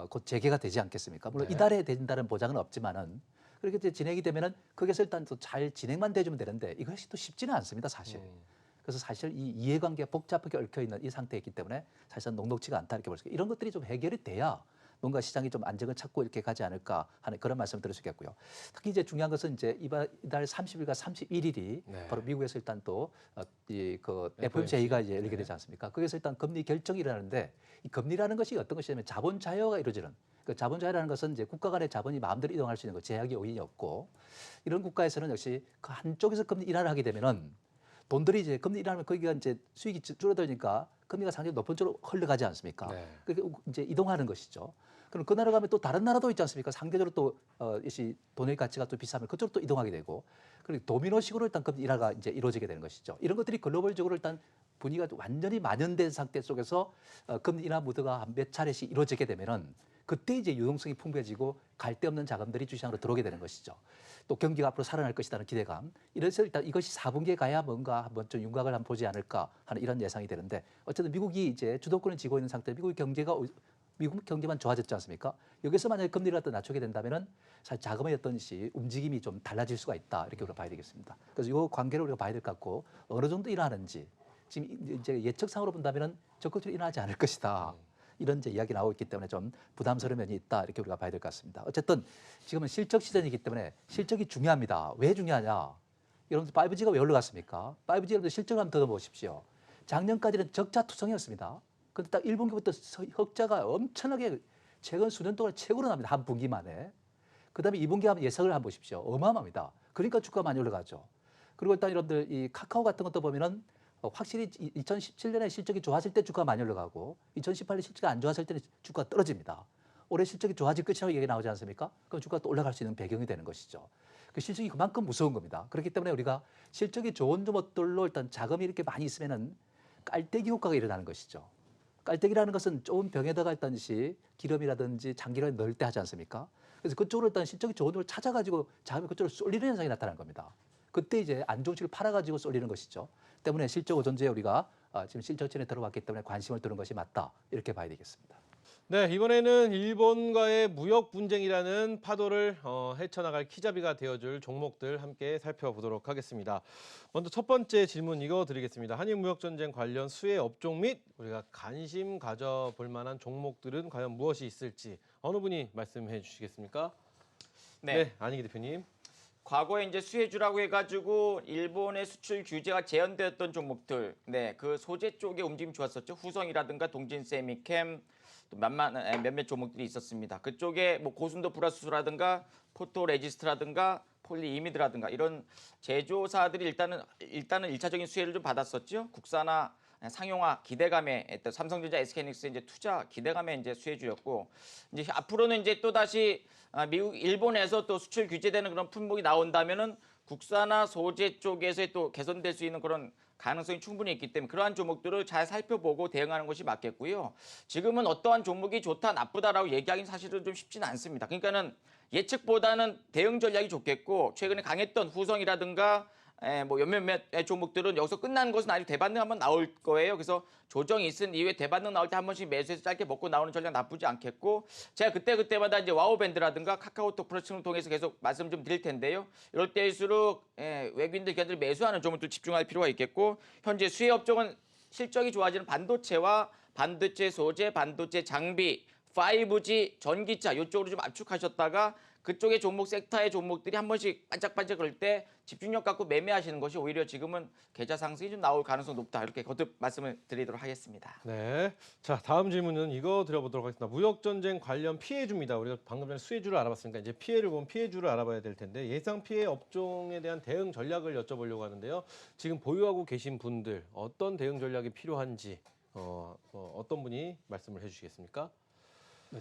곧 재개가 되지 않겠습니까? 물론 네. 이달에 된다는 보장은 없지만은 그렇게 이제 진행이 되면은 거기서 일단 또 잘 진행만 돼주면 되는데 이것이 또 쉽지는 않습니다, 사실. 그래서 사실 이 이해관계가 복잡하게 얽혀 있는 이 상태이기 때문에 사실은 녹록지가 않다 이렇게 볼 수 있고 이런 것들이 좀 해결이 돼야 뭔가 시장이 좀 안정을 찾고 이렇게 가지 않을까 하는 그런 말씀을 드릴 수 있겠고요. 특히 이제 중요한 것은 이제 이달 30일과 31일이 네. 바로 미국에서 일단 또 그 FOMC. FOMC가 이제 열리게 되지 않습니까? 거기서 일단 금리 결정이 일어나는데 이 금리라는 것이 어떤 것이냐면 자본 자유화가 이루어지는 그 자본 자유라는 것은 이제 국가 간의 자본이 마음대로 이동할 수 있는 거 제약이 오히려 없고 이런 국가에서는 역시 그 한쪽에서 금리 인하를 하게 되면은 돈들이 이제 금리 인하하면 거기가 이제 수익이 줄어들니까 금리가 상당히 높은 쪽으로 흘러가지 않습니까? 네. 그게 이제 이동하는 것이죠. 그럼 그 나라 가면 또 다른 나라도 있지 않습니까? 상대적으로 또 돈의 가치가 또 비싸면 그쪽으로 또 이동하게 되고 그리고 도미노식으로 일단 금리 인하가 이제 이루어지게 되는 것이죠. 이런 것들이 글로벌적으로 일단 분위기가 완전히 만연된 상태 속에서 금리 인하 무드가 한 몇 차례씩 이루어지게 되면은 그때 이제 유동성이 풍부해지고 갈 데 없는 자금들이 주시장으로 들어오게 되는 것이죠. 또 경기가 앞으로 살아날 것이라는 기대감. 이래서 일단 이것이 4분기에 가야 뭔가 한번 좀 윤곽을 한번 보지 않을까 하는 이런 예상이 되는데 어쨌든 미국이 이제 주도권을 쥐고 있는 상태, 미국 경제만 좋아졌지 않습니까? 여기서 만약에 금리를 갖다 낮추게 된다면은 사실 자금의 어떤 움직임이 좀 달라질 수가 있다 이렇게 우리가 봐야 되겠습니다. 그래서 이 관계를 우리가 봐야 될 것 같고 어느 정도 일어나는지 지금 이제 예측상으로 본다면은 적극적으로 일어나지 않을 것이다. 이런 이제 이야기 나오고 있기 때문에 좀 부담스러운 면이 있다 이렇게 우리가 봐야 될 것 같습니다. 어쨌든 지금은 실적 시즌이기 때문에 실적이 중요합니다. 왜 중요하냐? 여러분들 5G가 왜 올라갔습니까? 5G 여러분들 실적을 한번 들어보십시오. 작년까지는 적자 투성이었습니다. 근데 딱 1분기부터 흑자가 엄청나게 최근 수년 동안 최고로 납니다. 한 분기 만에. 그다음에 2분기 하면 예상을 한번 보십시오. 어마어마합니다. 그러니까 주가가 많이 올라가죠. 그리고 일단 여러분들 이 카카오 같은 것도 보면은 확실히 2017년에 실적이 좋았을 때 주가가 많이 올라가고 2018년 실적이 안 좋았을 때는 주가가 떨어집니다. 올해 실적이 좋아질 것이라고 얘기 나오지 않습니까? 그럼 주가가 또 올라갈 수 있는 배경이 되는 것이죠. 그 실적이 그만큼 무서운 겁니다. 그렇기 때문에 우리가 실적이 좋은 것들로 일단 자금이 이렇게 많이 있으면은 깔때기 효과가 일어나는 것이죠. 깔때기라는 것은 좁은 병에다가 일단 기름이라든지 장기를 넣을 때 하지 않습니까? 그래서 그쪽으로 일단 실적이 좋은 걸 찾아가지고 자금이 그쪽으로 쏠리는 현상이 나타나는 겁니다. 그때 이제 안 좋은 식을 팔아가지고 쏠리는 것이죠. 때문에 실적 오전주에 우리가 지금 실적진에 들어왔기 때문에 관심을 두는 것이 맞다 이렇게 봐야 되겠습니다. 네, 이번에는 일본과의 무역 분쟁이라는 파도를 헤쳐나갈 키자비가 되어줄 종목들 함께 살펴보도록 하겠습니다. 먼저 첫 번째 질문 이거 드리겠습니다. 한일 무역 전쟁 관련 수혜 업종 및 우리가 관심 가져볼 만한 종목들은 과연 무엇이 있을지 어느 분이 말씀해 주시겠습니까? 네, 안희기 대표님. 과거에 이제 수혜주라고 해가지고 일본의 수출 규제가 제한되었던 종목들, 그 소재 쪽에 움직임 좋았었죠. 후성이라든가 동진세미캠, 또 몇몇 종목들이 있었습니다. 그쪽에 뭐 고순도 불화수소라든가 포토레지스트라든가 폴리이미드라든가 이런 제조사들이 일단은 1차적인 수혜를 좀 받았었죠. 국산화 상용화 기대감에 했던 삼성전자, SK하이닉스 이제 투자 기대감에 이제 수혜주였고 이제 앞으로는 이제 또 다시 미국, 일본에서 또 수출 규제되는 그런 품목이 나온다면은 국산화 소재 쪽에서 또 개선될 수 있는 그런 가능성이 충분히 있기 때문에 그러한 종목들을 잘 살펴보고 대응하는 것이 맞겠고요. 지금은 어떠한 종목이 좋다 나쁘다라고 얘기하기는 사실은 좀 쉽지는 않습니다. 그러니까는 예측보다는 대응 전략이 좋겠고 최근에 강했던 후성이라든가 뭐 몇몇 종목들은 여기서 끝나는 것은 아니고 대반등 한번 나올 거예요. 그래서 조정이 있은 이후에 대반등 나올 때 한 번씩 매수해서 짧게 먹고 나오는 전략 나쁘지 않겠고 제가 그때마다 이제 와우밴드라든가 카카오톡 플러스를 통해서 계속 말씀 좀 드릴 텐데요. 이럴 때일수록 외국인들 기관들 매수하는 종목들 집중할 필요가 있겠고 현재 수혜 업종은 실적이 좋아지는 반도체와 반도체 소재, 반도체 장비, 5G, 전기차 이쪽으로 좀 압축하셨다가 그쪽의 종목 섹터의 종목들이 한 번씩 반짝반짝 그럴 때 집중력 갖고 매매하시는 것이 오히려 지금은 계좌 상승이 좀 나올 가능성이 높다. 이렇게 거듭 말씀을 드리도록 하겠습니다. 네, 자 다음 질문은 이거 드려보도록 하겠습니다. 무역 전쟁 관련 피해주입니다. 우리가 방금 전에 수혜주를 알아봤으니까 이제 피해를 보면 피해주를 알아봐야 될 텐데 예상 피해 업종에 대한 대응 전략을 여쭤보려고 하는데요. 지금 보유하고 계신 분들 어떤 대응 전략이 필요한지 어떤 분이 말씀을 해주시겠습니까?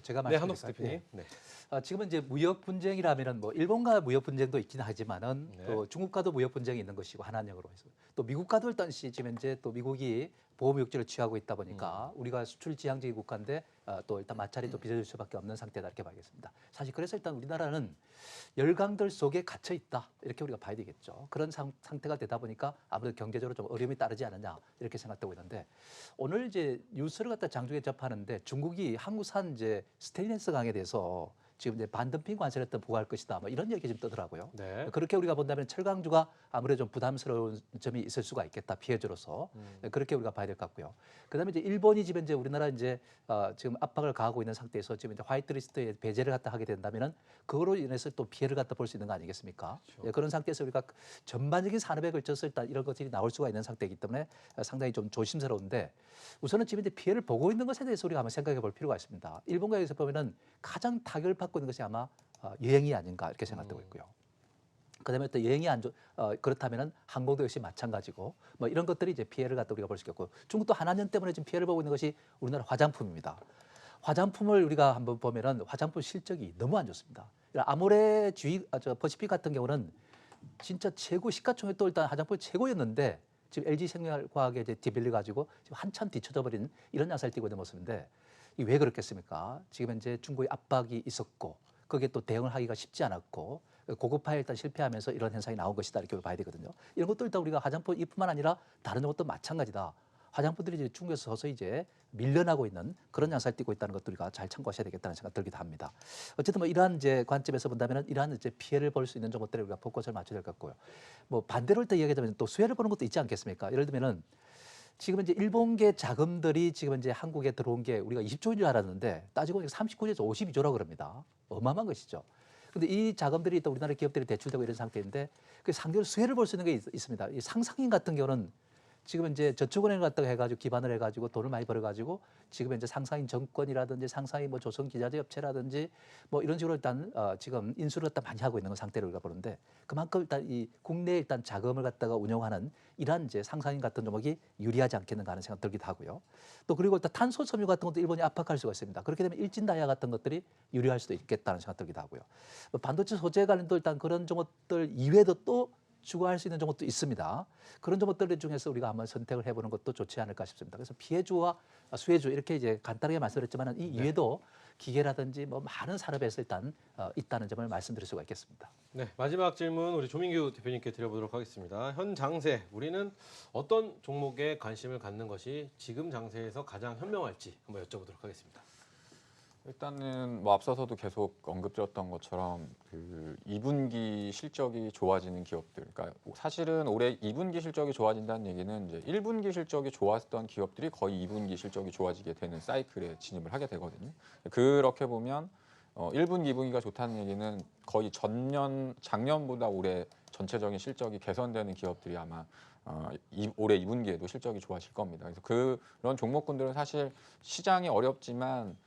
제가 네, 한옥수 말씀드릴까요? 대표님. 네. 지금은 이제 무역 분쟁이라면은 뭐 일본과 무역 분쟁도 있긴 하지만은 네. 또 중국과도 무역 분쟁이 있는 것이고 한한령으로 해서 또 미국과도 일단 지금 현재 또 미국이 보호무역제를 취하고 있다 보니까 우리가 수출 지향적인 국가인데 또 일단 마찰이 또 빚어질 수밖에 없는 상태다 이렇게 봐야겠습니다. 사실 그래서 일단 우리나라는 열강들 속에 갇혀 있다 이렇게 우리가 봐야 되겠죠. 그런 상태가 되다 보니까 아무래도 경제적으로 좀 어려움이 따르지 않느냐 이렇게 생각되고 있는데 오늘 이제 뉴스를 갖다 장중에 접하는데 중국이 한국산 이제 스테인리스 강에 대해서 지금 이제 반덤핑 관세를 부과할 것이다. 뭐 이런 얘기 좀 떠더라고요. 네. 그렇게 우리가 본다면 철강주가 아무래도 좀 부담스러운 점이 있을 수가 있겠다. 피해주로서 그렇게 우리가 봐야 될 것 같고요. 그다음에 이제 일본이 지금 이제 우리나라 이제 지금 압박을 가하고 있는 상태에서 지금 이제 화이트리스트에 배제를 갖다 하게 된다면은 그거로 인해서 또 피해를 갖다 볼 수 있는 거 아니겠습니까? 그렇죠. 그런 상태에서 우리가 전반적인 산업에 걸쳐서 일단 이런 것들이 나올 수가 있는 상태이기 때문에 상당히 좀 조심스러운데 우선은 지금 이제 피해를 보고 있는 것에 대해서 우리가 한번 생각해 볼 필요가 있습니다. 일본과 여기서 보면은 가장 타격을 받고 있는 것이 아마 여행이 아닌가 이렇게 생각되고 있고요. 그다음에 또 여행이 그렇다면은 항공도 역시 마찬가지고 뭐 이런 것들이 이제 피해를 갖다 우리가 볼 수 있겠고 중국도 한한년 때문에 지금 피해를 보고 있는 것이 우리나라 화장품입니다. 화장품을 우리가 한번 보면은 화장품 실적이 너무 안 좋습니다. 퍼시픽 같은 경우는 진짜 최고 시가총액도 일단 화장품 최고였는데 지금 LG생명과학에 이제 뒤빌려 가지고 지금 한참 뒤쳐져 버린 이런 양상을 띠고 있는 모습인데 이게 왜 그렇겠습니까? 지금 현재 중국의 압박이 있었고 거기에 또 대응을 하기가 쉽지 않았고 고급화에 일단 실패하면서 이런 현상이 나온 것이다 이렇게 봐야 되거든요. 이런 것도 일단 우리가 화장품 이뿐만 아니라 다른 것도 마찬가지다. 화장품들이 이제 중국에서 서서히 이제 밀려나고 있는 그런 양상을 띠고 있다는 것도 우리가 잘 참고하셔야 되겠다는 생각 들기도 합니다. 어쨌든 뭐 이러한 이제 관점에서 본다면은 이러한 이제 피해를 볼 수 있는 종목들에 우리가 포커스를 맞춰야 될 것 같고요. 뭐 반대로 또 이야기하자면 또 수혜를 보는 것도 있지 않겠습니까? 예를 들면은 지금 이제 일본계 자금들이 지금 이제 한국에 들어온 게 우리가 20조인 줄 알았는데 따지고 보니까 39조에서 52조라고 그럽니다. 어마어마한 것이죠. 근데 이 자금들이 또 우리나라 기업들이 대출되고 이런 상태인데 그 상대로 수혜를 볼 수 있는 게 있습니다. 이 상상인 같은 경우는 지금 이제 저축은행을 갖다가 해가지고 기반을 해가지고 돈을 많이 벌어가지고 지금 이제 상상인 정권이라든지 상상인 뭐 조선기자재 업체라든지 뭐 이런 식으로 일단 지금 인수를 갖다 많이 하고 있는 상태를 우리가 보는데 그만큼 일단 이 국내 일단 자금을 갖다가 운영하는 이러한 이제 상상인 같은 종목이 유리하지 않겠는가 하는 생각 들기도 하고요. 또 그리고 일단 탄소 섬유 같은 것도 일본이 압박할 수가 있습니다. 그렇게 되면 일진다이아 같은 것들이 유리할 수도 있겠다는 생각 들기도 하고요. 반도체 소재 관련도 일단 그런 종목들 이외에도 또 추가할 수 있는 종목도 있습니다. 그런 종목들 중에서 우리가 한번 선택을 해보는 것도 좋지 않을까 싶습니다. 그래서 피해주와 수혜주 이렇게 이제 간단하게 말씀드렸지만 이 이외에도 기계라든지 뭐 많은 산업에서 일단 있다는 점을 말씀드릴 수가 있겠습니다. 네, 마지막 질문 우리 조민규 대표님께 드려보도록 하겠습니다. 현 장세, 우리는 어떤 종목에 관심을 갖는 것이 지금 장세에서 가장 현명할지 한번 여쭤보도록 하겠습니다. 일단은 뭐 앞서서도 계속 언급드렸던 것처럼 그 2분기 실적이 좋아지는 기업들, 그러니까 사실은 올해 2분기 실적이 좋아진다는 얘기는 이제 1분기 실적이 좋았던 기업들이 거의 2분기 실적이 좋아지게 되는 사이클에 진입을 하게 되거든요. 그렇게 보면 1분기, 2분기가 좋다는 얘기는 거의 작년보다 올해 전체적인 실적이 개선되는 기업들이 아마 올해 2분기에도 실적이 좋아질 겁니다. 그래서 그런 종목군들은 사실 시장이 어렵지만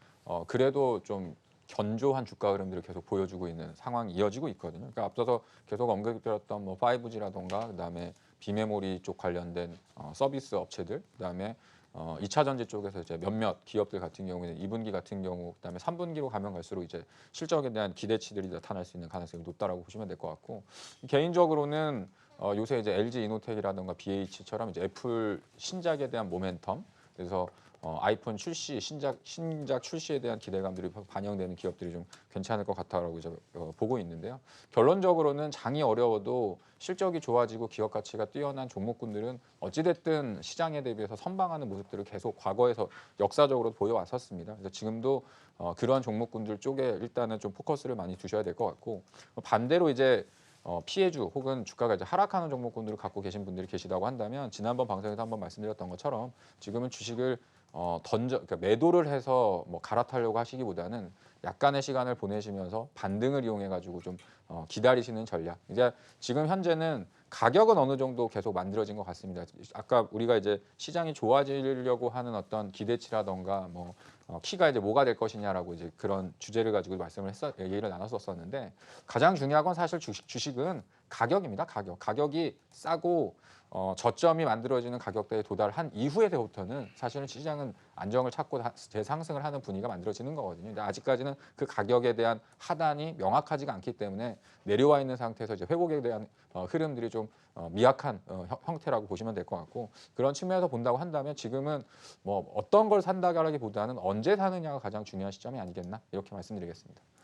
그래도 좀 견조한 주가 흐름들을 계속 보여주고 있는 상황이 이어지고 있거든요. 그러니까 앞서서 계속 언급드렸던 뭐 5G라던가 그다음에 비메모리 쪽 관련된 서비스 업체들, 그다음에 2차 전지 쪽에서 이제 몇몇 기업들 같은 경우에는 2분기 같은 경우, 그다음에 3분기로 가면 갈수록 이제 실적에 대한 기대치들이 나타날 수 있는 가능성이 높다라고 보시면 될 것 같고, 개인적으로는 요새 이제 LG 이노텍이라던가 BH처럼 이제 애플 신작에 대한 모멘텀, 그래서 아이폰 출시 신작 출시에 대한 기대감들이 반영되는 기업들이 좀 괜찮을 것 같다라고 이제 보고 있는데요. 결론적으로는 장이 어려워도 실적이 좋아지고 기업 가치가 뛰어난 종목군들은 어찌됐든 시장에 대비해서 선방하는 모습들을 계속 과거에서 역사적으로 보여왔었습니다. 그래서 지금도 그러한 종목군들 쪽에 일단은 좀 포커스를 많이 두셔야 될 것 같고, 반대로 이제 피해주 혹은 주가가 이제 하락하는 종목군들을 갖고 계신 분들이 계시다고 한다면, 지난번 방송에서 한번 말씀드렸던 것처럼 지금은 주식을 그러니까 매도를 해서 뭐 갈아타려고 하시기보다는 약간의 시간을 보내시면서 반등을 이용해 가지고 좀 기다리시는 전략. 이제 지금 현재는 가격은 어느 정도 계속 만들어진 것 같습니다. 아까 우리가 이제 시장이 좋아지려고 하는 어떤 기대치라던가 뭐 키가 이제 뭐가 될 것이냐라고 이제 그런 주제를 가지고 얘기를 나눴었는데, 가장 중요한 건 사실 주식은 가격입니다. 가격이 싸고 저점이 만들어지는 가격대에 도달한 이후에부터는 사실은 시장은 안정을 찾고 재상승을 하는 분위기가 만들어지는 거거든요. 근데 아직까지는 그 가격에 대한 하단이 명확하지가 않기 때문에 내려와 있는 상태에서 이제 회복에 대한 흐름들이 좀 미약한 형태라고 보시면 될 것 같고, 그런 측면에서 본다고 한다면 지금은 뭐 어떤 걸 산다라기보다는 언제 사느냐가 가장 중요한 시점이 아니겠나, 이렇게 말씀드리겠습니다.